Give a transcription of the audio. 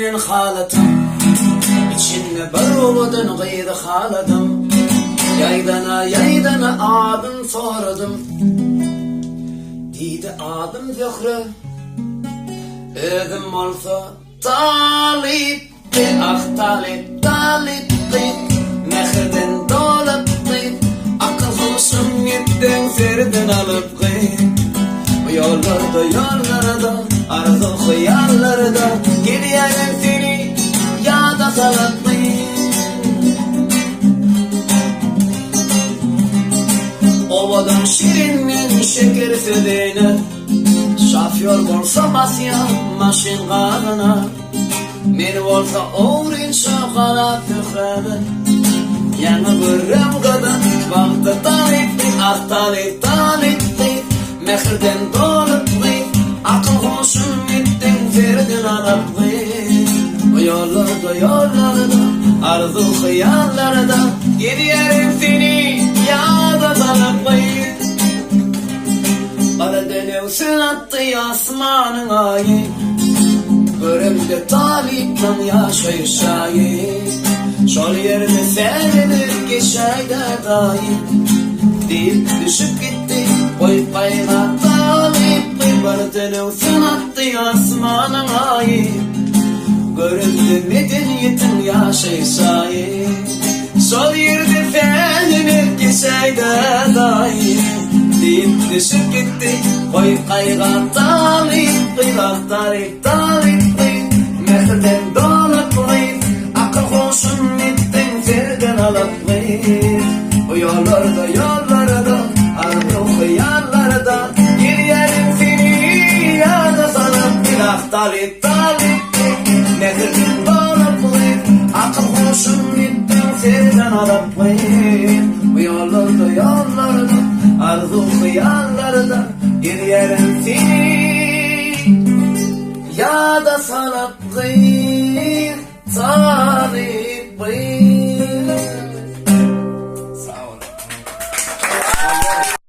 Benim halatım içinde bir ovadan gıydı haladım. Yaydana adım soradım. Deydi adım zöhrü. Özüm olsa talip. Talip. Mehirden dolup gıyt. Akıl hoşum gittin serden alıp gıyt. Bu yollarda arzu hıyallarda gidiyorum seni yada salatmayın. Ovadan şirinmin şeker söyleyine şafyor bolsa basya maşin qadına. Men bolsa oğrin şokolat tüxreli. Yanı görrem kadın vaqtı talip. Mehirden dolup gıyt. Akıl hoşum gittin serden alıp gıyt. Bu yollarda arzu hıyallarda gidiyorum seni yada salıp gıyt. Kara dönevsin attı asmanın ayı. Görümde talipten yaşayır şayet. Şol yerde sevinir geçeyde daim. Deyip düşüp gitti koy payına talip. Kara dönevsin attı asmanın ayı. Görümde medeniyetin yaşayır şayet. Şol yerde sevinir geçeyde daim. Deyip düşüp gitti koy kayga talip. Mehirden dolup gıyt. Akıl hoşum gittin serden alıp gıyt. Bu yollarda arzu hıyallarda gidiyorum seni yada salıp talip. Mehirden dolup gıyt. Akıl hoşum gittin serden alıp gıyt. Bu yollarda arzu hıyallarda gidiyorum seni yada salıp gıyt. Talip